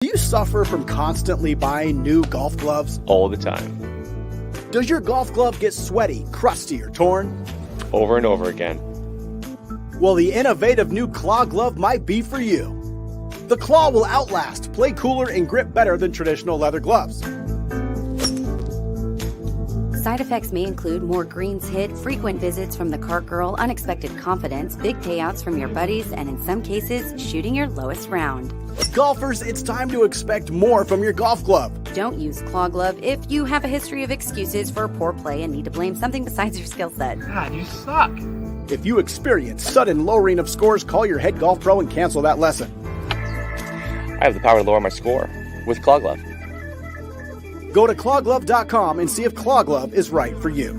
Do you suffer from constantly buying new golf gloves? All the time. Does your golf glove get sweaty, crusty, or torn? Over and over again. Well, the innovative new Claw glove might be for you. The Claw will outlast, play cooler, and grip better than traditional leather gloves. Side effects may include more greens hit, frequent visits from the cart girl, unexpected confidence, big payouts from your buddies, and in some cases, shooting your lowest round. Golfers, it's time to expect more from your golf glove. Don't use Claw Glove if you have a history of excuses for poor play and need to blame something besides your skill set. God, you suck. If you experience sudden lowering of scores, call your head golf pro and cancel that lesson. I have the power to lower my score with Claw Glove. Go to clawglove.com and see if Claw Glove is right for you.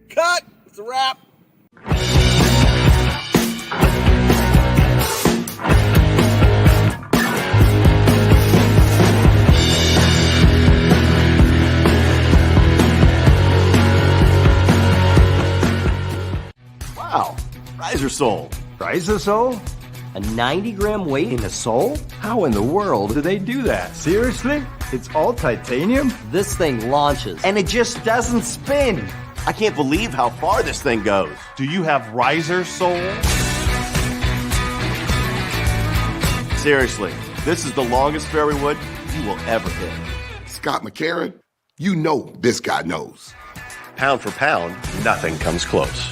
Cut! It's a wrap. Wow, riser sole. Riser sole? A 90-gram weight in a sole? How in the world do they do that? Seriously? It's all titanium? This thing launches, And it just doesn't spin. I can't believe how far this thing goes. Do you have riser sole? Seriously, this is the longest fairway wood you will ever hit. Scott McCarron, you know this guy knows. Pound for pound, nothing comes close.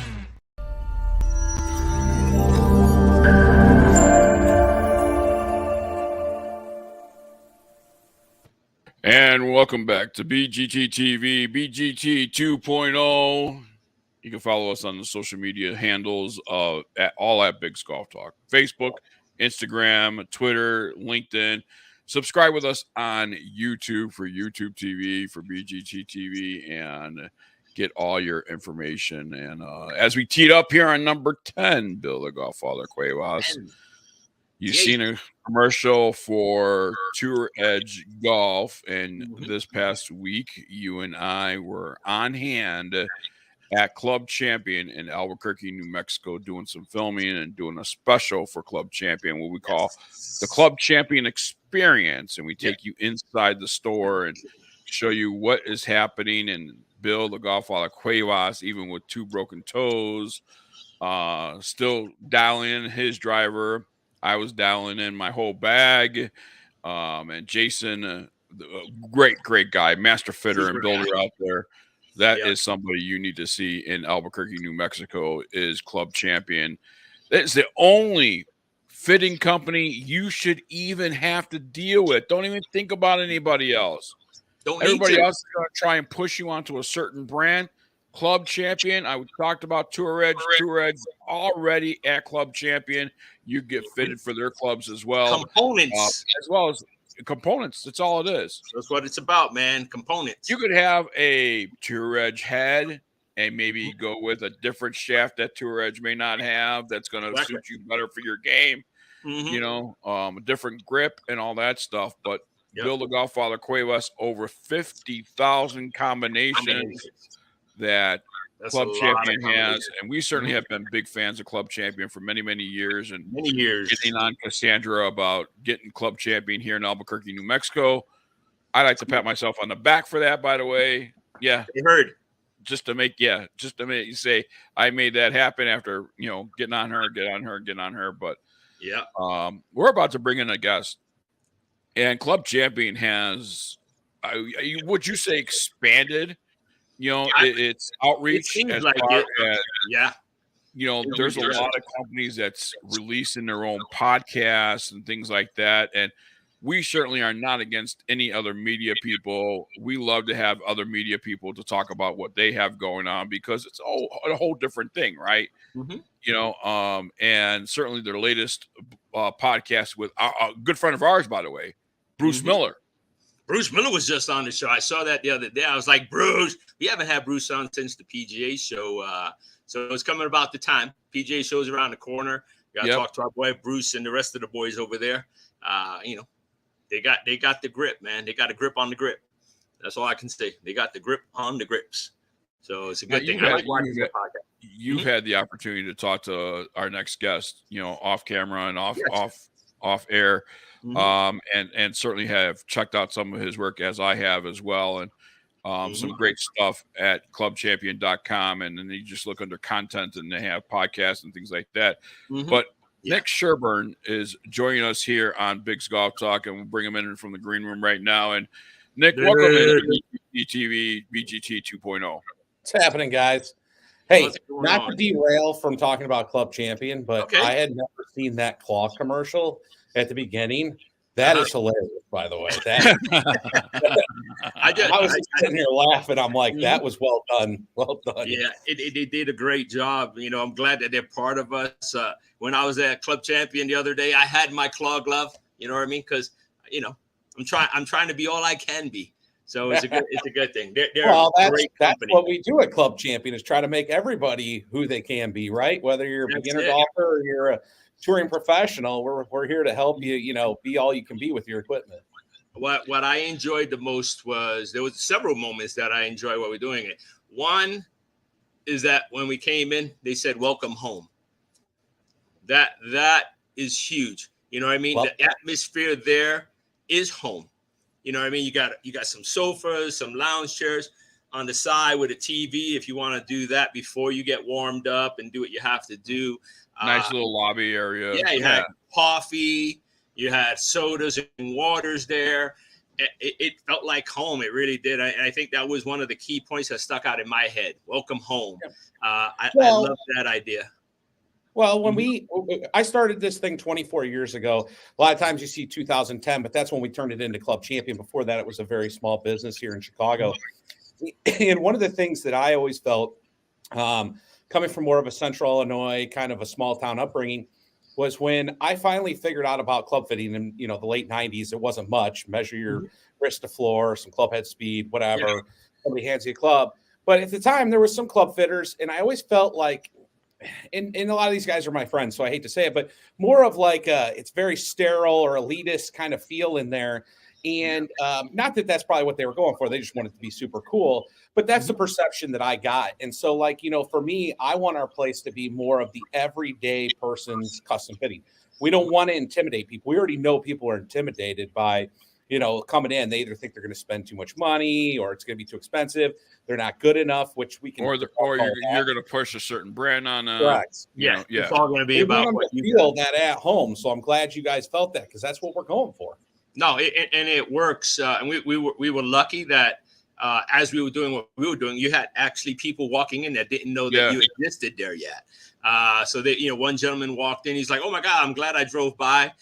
And welcome back to BGT TV, BGT 2.0. You can follow us on the social media handles at Bigs Golf Talk. Facebook, Instagram, Twitter, LinkedIn. Subscribe with us on YouTube for YouTube TV, for BGT TV, and get all your information. And as we teed up here on number 10, Bill the Golffather Cuevas, you've seen a commercial for Tour Edge Golf, and this past week, you and I were on hand at Club Champion in Albuquerque, New Mexico, doing some filming and doing a special for Club Champion, what we call the Club Champion Experience, and we take you inside the store and show you what is happening. And Bill, the Golffather Cuevas, even with 2 broken toes, still dialing in his driver. I was dialing in my whole bag. And Jason, great guy, master fitter and builder out there. That is somebody you need to see in Albuquerque, New Mexico, is Club Champion. It's the only fitting company you should even have to deal with. Don't even think about anybody else. Everybody else is going to try and push you onto a certain brand. Club Champion, I talked about Tour Edge. Tour Edge already at Club Champion. You get fitted for their clubs as well. Components. As well as components. That's all it is. That's what it's about, man. Components. You could have a Tour Edge head and maybe go with a different shaft that Tour Edge may not have that's going to suit you better for your game. You know, a different grip and all that stuff. But Bill the Golffather Cuevas, over 50,000 combinations that Club Champion has, and we certainly have been big fans of Club Champion for many years, and getting on Cassandra about getting Club Champion here in Albuquerque, New Mexico. I like to pat myself on the back for that, by the way. Yeah, you heard. Just to make you say I made that happen after getting on her. But we're about to bring in a guest, and Club Champion has, would you say, expanded? It's outreach. It seems as like far it. As, there's a lot of companies that's releasing their own podcasts and things like that. And we certainly are not against any other media people. We love to have other media people to talk about what they have going on, because it's a whole different thing, right? And certainly their latest podcast with a good friend of ours, by the way, Bruce Miller. Bruce Miller was just on the show. I saw that the other day. I was like, Bruce, we haven't had Bruce on since the PGA show. So it's coming about the time. PGA show's around the corner. We got to talk to our boy Bruce and the rest of the boys over there. They got the grip, man. They got a grip on the grip. That's all I can say. They got the grip on the grips. So it's a good thing. I like watching the podcast. you've had the opportunity to talk to our next guest, off camera and off air, and certainly have checked out some of his work, as I have as well, and some great stuff at clubchampion.com, and then you just look under content and they have podcasts and things like that. But Nick Sherburne is joining us here on Big's Golf Talk, and we'll bring him in from the green room right now. And Nick, welcome to BGT 2.0. What's happening, guys? Hey, not to derail from talking about Club Champion, but I had never seen that claw commercial at the beginning. That is hilarious, by the way. I was sitting here laughing. I'm like, that was well done. Well done. Yeah, it did a great job. I'm glad that they're part of us. When I was at Club Champion the other day, I had my claw glove. You know what I mean? Because, I'm trying to be all I can be. So it's a good thing. That's what we do at Club Champion, is try to make everybody who they can be, right? Whether you're a beginner golfer or you're a touring professional, we're here to help you, be all you can be with your equipment. What I enjoyed the most was there was several moments that I enjoyed while we're doing it. One is that when we came in, they said, "Welcome home." That is huge. You know what I mean? The atmosphere there is home. You know what I mean? You got some sofas, some lounge chairs on the side with a TV if you want to do that before you get warmed up and do what you have to do. Nice little lobby area. Yeah, you had coffee, you had sodas and waters there. It felt like home. It really did. I think that was one of the key points that stuck out in my head. Welcome home. I love that idea. Well, when I started this thing 24 years ago, a lot of times you see 2010, but that's when we turned it into Club Champion. Before that, it was a very small business here in Chicago. And one of the things that I always felt, coming from more of a central Illinois, kind of a small town upbringing, was when I finally figured out about club fitting in, the late 90s. It wasn't much. Measure your wrist to floor, some club head speed, whatever. Yeah. Somebody hands you a club. But at the time, there was some club fitters, and I always felt like, and a lot of these guys are my friends, so I hate to say it, but more of like it's very sterile or elitist kind of feel in there. And not that that's probably what they were going for. They just wanted to be super cool. But that's the perception that I got. And so, for me, I want our place to be more of the everyday person's custom fitting. We don't want to intimidate people. We already know people are intimidated by, coming in. They either think they're going to spend too much money or it's going to be too expensive. They're not good enough, which we can. Or you're going to push a certain brand on them. Correct. Yeah. It's all going to be about what you feel that at home. So I'm glad you guys felt that, because that's what we're going for. No, and it works. And we were lucky that as we were doing what we were doing, you had actually people walking in that didn't know that you existed there yet. So that, one gentleman walked in. He's like, "Oh my God, I'm glad I drove by."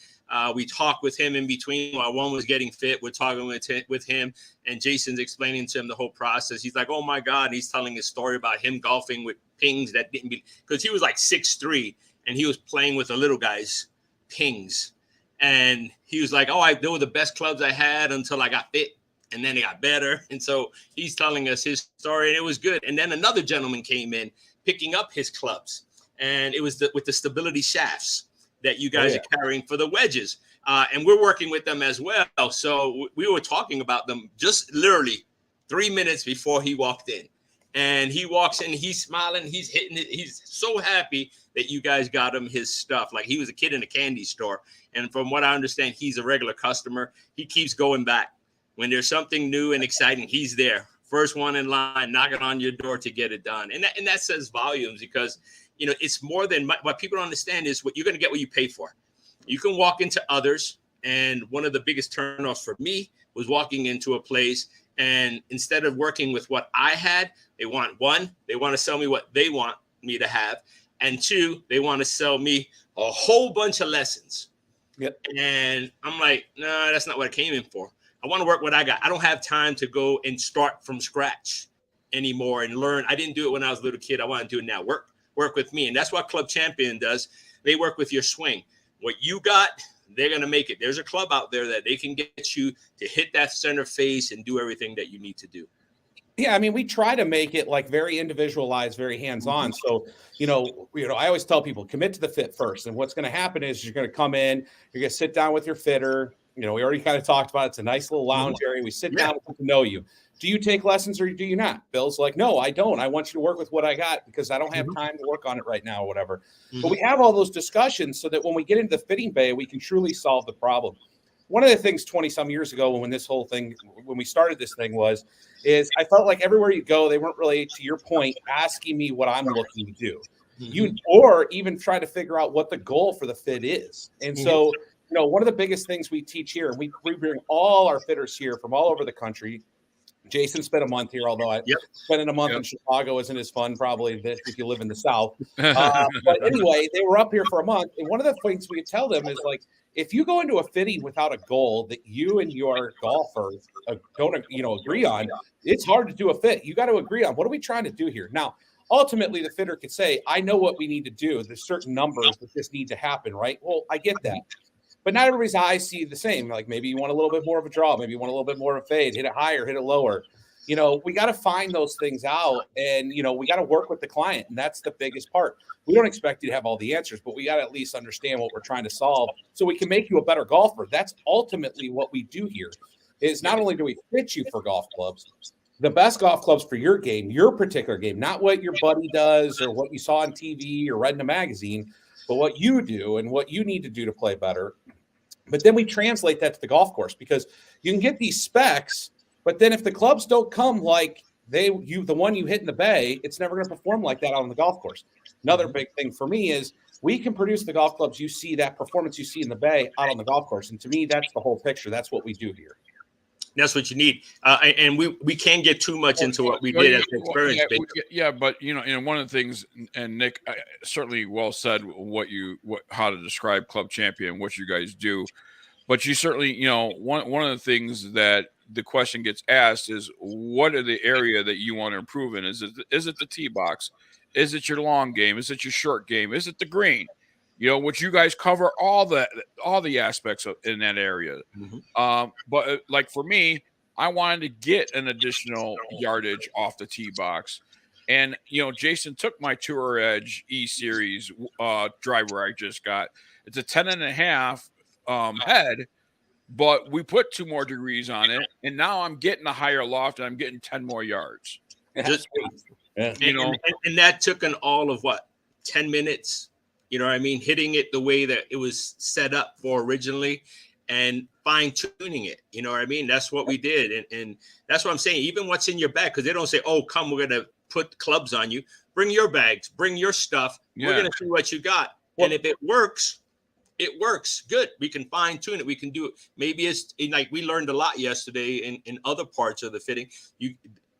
We talked with him in between while one was getting fit. We're talking with him, and Jason's explaining to him the whole process. He's like, "Oh my God." He's telling his story about him golfing with pings that didn't be, because he was like 6'3", and he was playing with the little guys' pings. And he was like, they were the best clubs I had until I got fit, and then it got better. And so he's telling us his story, and it was good. And then another gentleman came in picking up his clubs, and it was with the stability shafts that you guys are carrying for the wedges. And we're working with them as well. So we were talking about them just literally 3 minutes before he walked in. And he walks in, he's smiling, he's hitting it. He's so happy that you guys got him his stuff. Like he was a kid in a candy store. And from what I understand, he's a regular customer. He keeps going back. When there's something new and exciting, he's there. First one in line, knocking on your door to get it done. And that says volumes, because, it's more than what people don't understand is what you're going to get what you pay for. You can walk into others. And one of the biggest turnoffs for me was walking into a place, and instead of working with what I had, they want to sell me what they want me to have. And two, they want to sell me a whole bunch of lessons. Yep. And I'm like, no, that's not what I came in for. I want to work what I got. I don't have time to go and start from scratch anymore and learn. I didn't do it when I was a little kid. I want to do it now. Work with me. And that's what Club Champion does. They work with your swing. What you got, they're going to make it. There's a club out there that they can get you to hit that center face and do everything that you need to do. Yeah, I mean, we try to make it like very individualized, very hands-on. So, I always tell people, commit to the fit first. And what's going to happen is you're going to come in, you're going to sit down with your fitter. We already kind of talked about it. It's a nice little lounge area. We sit down and get to know you. do you take lessons or do you not? Bill's like, no, I don't. I want you to work with what I got because I don't have time to work on it right now or whatever. But we have all those discussions so that when we get into the fitting bay, we can truly solve the problem. One of the things 20 some years ago when we started this thing is I felt like everywhere you go, they weren't really, to your point, asking me what I'm looking to do. Or even try to figure out what the goal for the fit is. And so, one of the biggest things we teach here, and we bring all our fitters here from all over the country. Jason spent a month here, although spending a month in Chicago isn't as fun probably if you live in the South. But anyway, they were up here for a month. And one of the things we tell them is like, if you go into a fitting without a goal that you and your golfer don't agree on, it's hard to do a fit. You got to agree on what are we trying to do here. Now, ultimately, the fitter could say, I know what we need to do. There's certain numbers that just need to happen, right? Well, I get that. But not everybody's eyes see the same. Like maybe you want a little bit more of a draw. Maybe you want a little bit more of a fade. Hit it higher, hit it lower. We got to find those things out. And, we got to work with the client. And that's the biggest part. We don't expect you to have all the answers, but we got to at least understand what we're trying to solve so we can make you a better golfer. That's ultimately what we do here is not only do we fit you for golf clubs, the best golf clubs for your game, your particular game, not what your buddy does or what you saw on TV or read in a magazine, but what you do and what you need to do to play better. But then we translate that to the golf course because you can get these specs, but then if the clubs don't come like the one you hit in the bay, it's never going to perform like that on the golf course. Another big thing for me is we can produce the golf clubs you see, that performance you see in the bay out on the golf course. And to me, that's the whole picture. That's what we do here. That's what you need. And we can't get too much into what we did as an experience. But one of the things, and Nick certainly well said how to describe Club Champion, what you guys do. But you certainly, one of the things that the question gets asked is, what are the area that you want to improve in? Is it the tee box? Is it your long game? Is it your short game? Is it the green? Which you guys cover all the aspects in that area. But like for me, I wanted to get an additional yardage off the tee box. And, Jason took my Tour Edge E-Series driver I just got. It's a 10.5 head, but we put 2 more degrees on it. And now I'm getting a higher loft and I'm getting 10 more yards. And that took all of 10 minutes? You know what I mean? Hitting it the way that it was set up for originally and fine tuning it. You know what I mean? That's what we did. And that's what I'm saying. Even what's in your bag, because they don't say, oh, come, we're going to put clubs on you. Bring your bags, bring your stuff. We're going to see what you got. And if it works, it works. Good. We can fine tune it. We can do it. Maybe it's like we learned a lot yesterday in other parts of the fitting.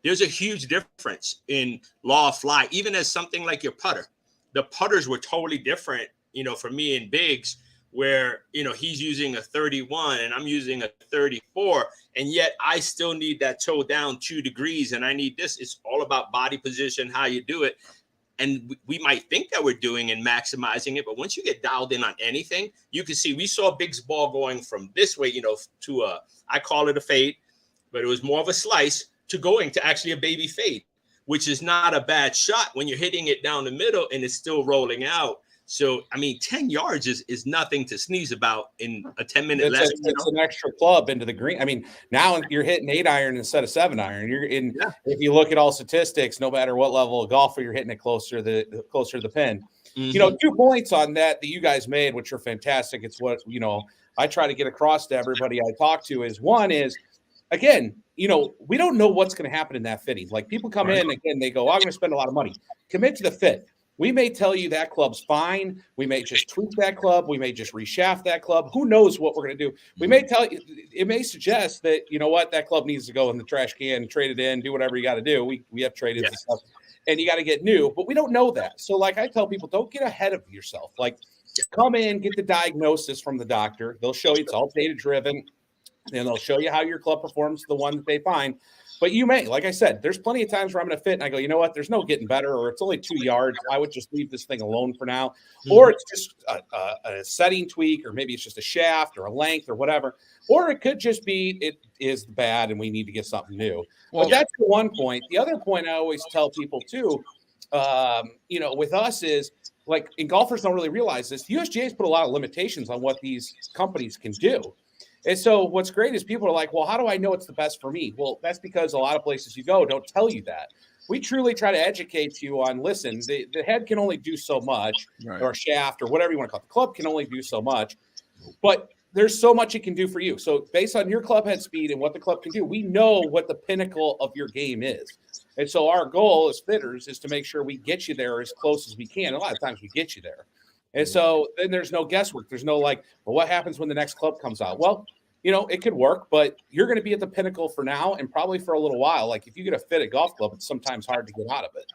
There's a huge difference in law of fly, even as something like your putter. The putters were totally different, for me in Biggs, where, he's using a 31 and I'm using a 34. And yet I still need that toe down 2 degrees. And I need this. It's all about body position, how you do it. And we might think that we're doing and maximizing it. But once you get dialed in on anything, you can see we saw Biggs' ball going from this way, to I call it a fade, but it was more of a slice to going to actually a baby fade, which is not a bad shot when you're hitting it down the middle and it's still rolling out. So, 10 yards is nothing to sneeze about in a 10-minute lesson. It's an extra club into the green. Now you're hitting 8-iron instead of 7-iron. You're in. Yeah. If you look at all statistics, no matter what level of golfer, you're hitting it closer to the pin. 2 points on that you guys made, which are fantastic. It's what, I try to get across to everybody I talk to is one is, again, we don't know what's going to happen in that fitting. Like people come in, again, they go, I'm going to spend a lot of money. Commit to the fit. We may tell you that club's fine. We may just tweak that club. We may just reshaft that club. Who knows what we're going to do? We may tell you, it may suggest that, that club needs to go in the trash can, trade it in, do whatever you got to do. We have traded and stuff, and you got to get new, but we don't know that. So like I tell people, don't get ahead of yourself. Like come in, get the diagnosis from the doctor. They'll show you it's all data driven. And they'll show you how your club performs the one that they find. But you may, like I said, there's plenty of times where I'm going to fit and I go, you know what, there's no getting better, or it's only 2 yards. I would just leave this thing alone for now. Or it's just a setting tweak, or maybe it's just a shaft or a length or whatever. Or it could just be it is bad and we need to get something new. But that's the 1 point. The other point I always tell people too, with us is like, and golfers don't really realize this. The USGA's put a lot of limitations on what these companies can do. And so what's great is people are like, well, how do I know it's the best for me? Well, that's because a lot of places you go don't tell you that. We truly try to educate you on, listen, the head can only do so much, or shaft, or whatever you want to call it. The club can only do so much, but there's so much it can do for you. So based on your club head speed and what the club can do, we know what the pinnacle of your game is. And so our goal as fitters is to make sure we get you there as close as we can. A lot of times we get you there. And so then there's no guesswork. There's no like, well, what happens when the next club comes out? Well, you know, it could work, but you're going to be at the pinnacle for now and probably for a little while. Like if you get a fit at golf club, it's sometimes hard to get out of it.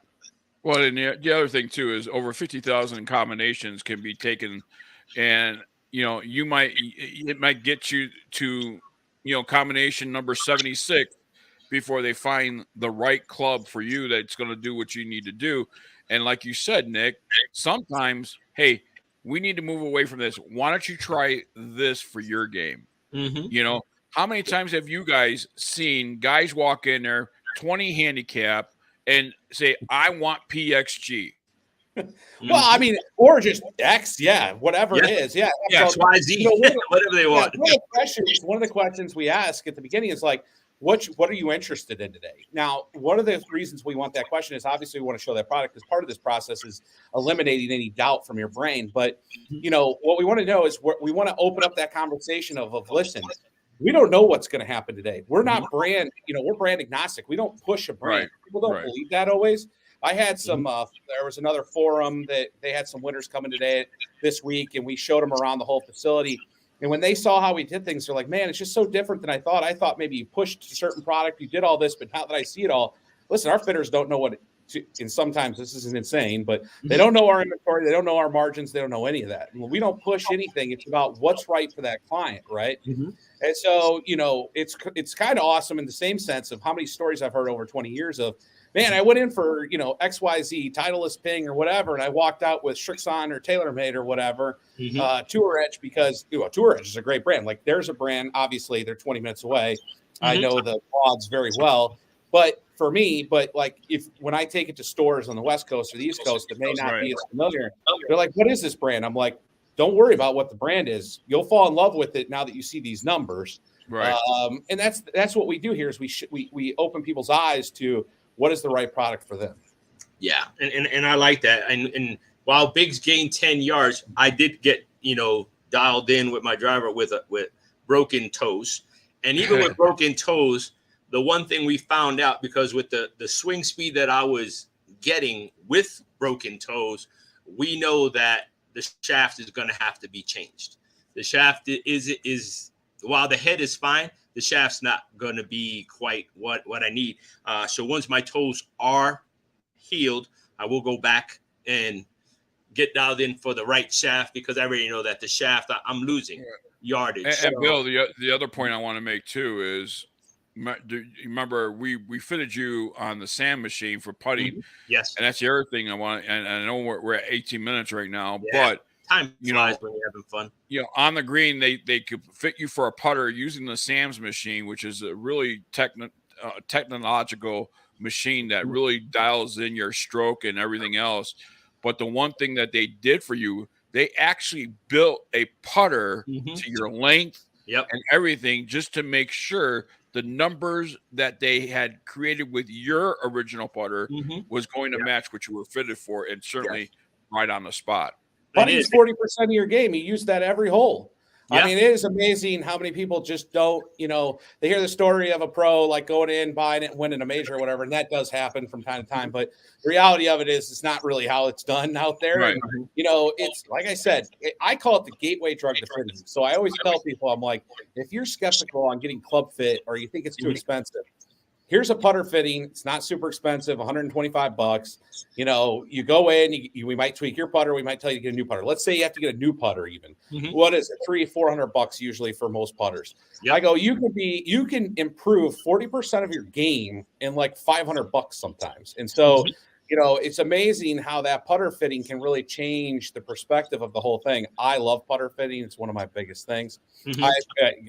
Well, and the other thing too is over 50,000 combinations can be taken, and you know, it might get you to, you know, combination number 76 before they find the right club for you that's going to do what you need to do. And like you said, Nick, sometimes, hey, we need to move away from this. Why don't you try this for your game? You know, how many times have you guys seen guys walk in there, 20 handicap, and say, I want PXG? Well, I mean, or just X, whatever it is. Yeah. X, Y, Z, whatever they want. One of the questions we ask at the beginning is like, what are you interested in today? Now, one of the reasons we want that question is obviously we want to show that product, because part of this process is eliminating any doubt from your brain. But, you know, what we want to know is we want to open up that conversation of listen, we don't know what's going to happen today. We're not brand, you know, we're brand agnostic. We don't push a brand. People don't believe that always. I had some, there was another forum that they had some winners coming this week, and we showed them around the whole facility. And when they saw how we did things, they're like, man, it's just so different than I thought. I thought maybe you pushed a certain product, you did all this, but now that I see it all, listen, our fitters don't know and sometimes this isn't insane, but they don't know our inventory. They don't know our margins. They don't know any of that. We don't push anything. It's about what's right for that client, right? And so, you know, it's kind of awesome in the same sense of how many stories I've heard over 20 years of, man, I went in for, you know, XYZ, Titleist Ping or whatever, and I walked out with Strixon or TaylorMade or whatever, Tour Edge, because, you know, Tour Edge is a great brand. Like, there's a brand, obviously, they're 20 minutes away. I know the odds very well. But for me, like, when I take it to stores on the West Coast or the East Coast that may not be as familiar, they're like, what is this brand? I'm like, don't worry about what the brand is. You'll fall in love with it now that you see these numbers. Right. And that's what we do here is we open people's eyes to what is the right product for them. Yeah. And I like that. And while Biggs gained 10 yards, I did get, you know, dialed in with my driver with broken toes. And even with broken toes, the one thing we found out, because with the swing speed that I was getting with broken toes, we know that the shaft is going to have to be changed. The shaft is while the head is fine, the shaft's not going to be quite what I need. So once my toes are healed, I will go back and get dialed in for the right shaft, because I already know that the shaft, I'm losing yardage. And Bill, the other point I want to make too is, remember we fitted you on the sand machine for putting. Yes. And that's the other thing I want. And I know we're at 18 minutes right now, but time flies when you're having fun. You know, on the green, they could fit you for a putter using the SAMS machine, which is a really technological machine that really dials in your stroke and everything else. But the one thing that they did for you, they actually built a putter to your length and everything, just to make sure the numbers that they had created with your original putter was going to match what you were fitted for, and certainly right on the spot. Putting's 40% of your game. You use that every hole. I mean, it is amazing how many people just don't, you know, they hear the story of a pro like going in, buying it, winning a major or whatever, and that does happen from time to time. But the reality of it is it's not really how it's done out there. Right. And, you know, it's like I said, I call it the gateway drug to fitting. So I always tell people, I'm like, if you're skeptical on getting club fit or you think it's too expensive, here's a putter fitting. It's not super expensive, $125. You know, you go in, we might tweak your putter. We might tell you to get a new putter. Let's say you have to get a new putter even. What is it? $300-$400 usually for most putters. I go, you can improve 40% of your game in like $500 sometimes. And so, you know, it's amazing how that putter fitting can really change the perspective of the whole thing. I love putter fitting. It's one of my biggest things.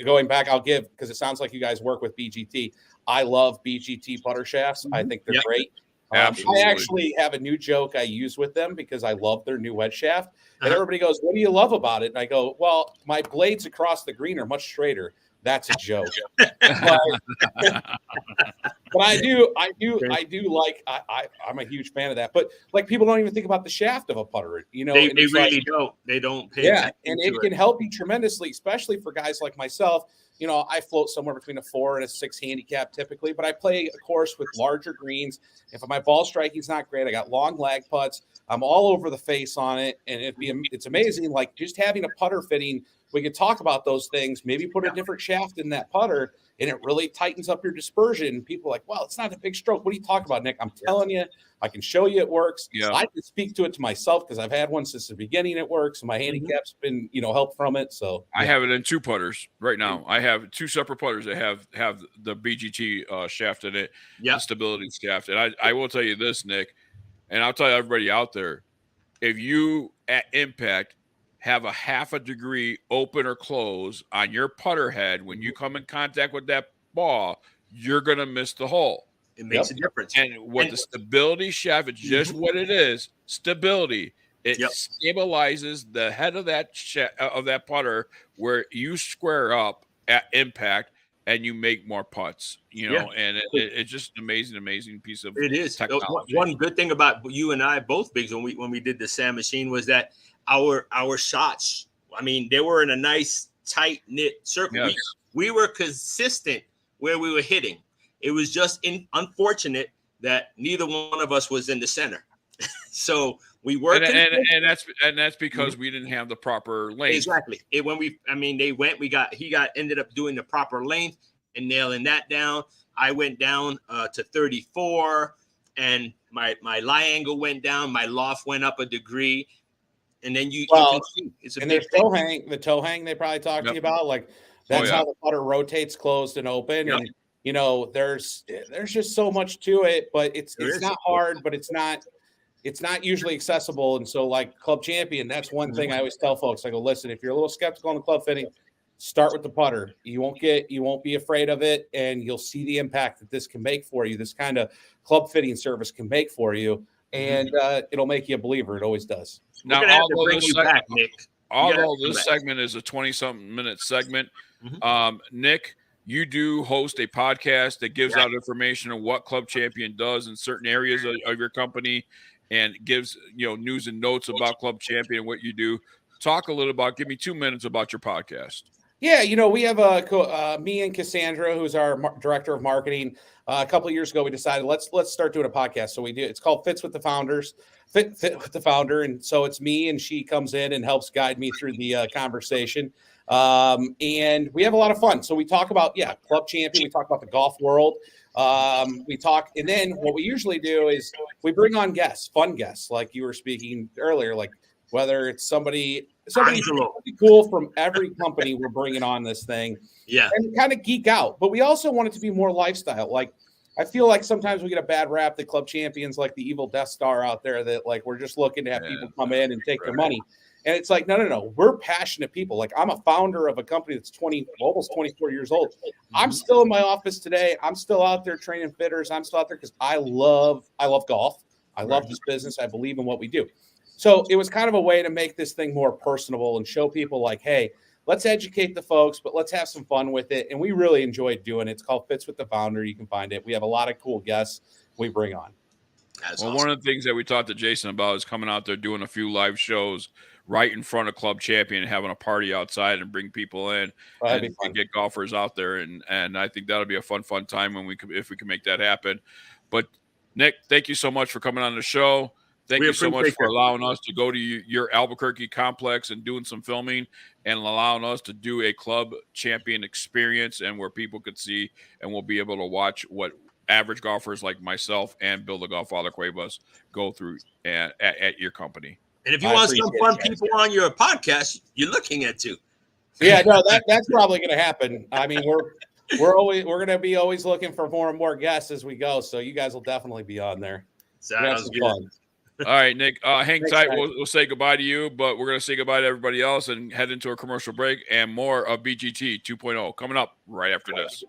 Going back, I'll give, because it sounds like you guys work with BGT. I love BGT putter shafts. I think they're great. Absolutely. I actually have a new joke I use with them because I love their new wedge shaft. And everybody goes, "What do you love about it?" And I go, "Well, my blades across the green are much straighter." That's a joke. but I do like. I'm a huge fan of that. But like, people don't even think about the shaft of a putter. You know, they really don't. They don't pay attention and to it can help you tremendously, especially for guys like myself. You know, I float somewhere between a 4 and a 6 handicap typically, but I play a course with larger greens. If my ball striking's not great, I got long lag putts. I'm all over the face on it, and it's amazing. Like, just having a putter fitting, we could talk about those things. Maybe put a different shaft in that putter, and it really tightens up your dispersion. People are like, "Well, it's not a big stroke. What are you talking about, Nick?" I'm telling you, I can show you it works. Yeah. I can speak to it to myself because I've had one since the beginning. It works, and my handicap's been, help from it. So I have it in 2 putters right now. I have 2 separate putters that have the BGT shaft in it, the stability shaft. And I will tell you this, Nick, and I'll tell everybody out there, if you at impact have a half a degree open or close on your putter head when you come in contact with that ball, you're going to miss the hole. It makes a difference. And with the stability shaft, it's just what it is, stability. It stabilizes the head of that putter where you square up at impact and you make more putts, and it's just an amazing piece of technology. One good thing about you and I both, Biggs, when we did the Sand Machine was that our shots, I mean, they were in a nice tight knit circle. Yes. We were consistent where we were hitting. It was just unfortunate that neither one of us was in the center. So we were, and that's because we didn't have the proper length. Exactly. He ended up doing the proper length and nailing that down. I went down to 34, and my lie angle went down. My loft went up a degree, and then you can see it's a and big there's the toe hang they probably talked to you about. Like, that's how the putter rotates closed and open, and there's just so much to it. But it's not hard, but it's not usually accessible. And so, like Club Champion, that's one thing I always tell folks. I go, listen, if you're a little skeptical on the club fitting, start with the putter. You won't be afraid of it, and you'll see the impact that this can make for you. This kind of club fitting service can make for you, and it'll make you a believer. It always does. Now, bring you back, Nick. Although this segment is a 20-something minute segment, Nick, you do host a podcast that gives out information on what Club Champion does in certain areas of your company, and gives news and notes about Club Champion and what you do. Talk a little about. Give me 2 minutes about your podcast. Yeah, we have me and Cassandra, who's our director of marketing. A couple of years ago, we decided let's start doing a podcast. So we do. It's called Fits with the Founders. Fit with the Founder, and so it's me, and she comes in and helps guide me through the conversation. And we have a lot of fun. So we talk about Club Champion. We talk about the golf world. We talk, and then what we usually do is we bring on fun guests, like you were speaking earlier, like whether it's somebody cool from every company we're bringing on this thing, and kind of geek out. But we also want it to be more lifestyle. Like, I feel like sometimes we get a bad rap that Club Champions, like the evil Death Star out there, that like we're just looking to have people come in and take their money. And it's like, no. We're passionate people. Like, I'm a founder of a company that's almost 24 years old. I'm still in my office today. I'm still out there training fitters. I'm still out there because I love golf. I love this business. I believe in what we do. So it was kind of a way to make this thing more personable and show people like, hey, let's educate the folks, but let's have some fun with it. And we really enjoyed doing it. It's called Fits with the Founder. You can find it. We have a lot of cool guests we bring on. That's awesome. One of the things that we talked to Jason about is coming out there, doing a few live shows right in front of Club Champion, having a party outside and bring people in and get golfers out there. And I think that'll be a fun time if we can make that happen. But Nick, thank you so much for coming on the show. Thank you so much for allowing us to go to your Albuquerque complex and doing some filming and allowing us to do a Club Champion experience, and where people could see and will be able to watch what average golfers like myself and Bill the Golffather Cuevas go through at your company. And if you want some fun people on your podcast, you're looking at two. Yeah, no, that's probably going to happen. I mean, we're going to be always looking for more and more guests as we go. So you guys will definitely be on there. Sounds good. Fun. All right, Nick, hang tight. We'll say goodbye to you, but we're going to say goodbye to everybody else and head into a commercial break, and more of BGT 2.0 coming up right after this.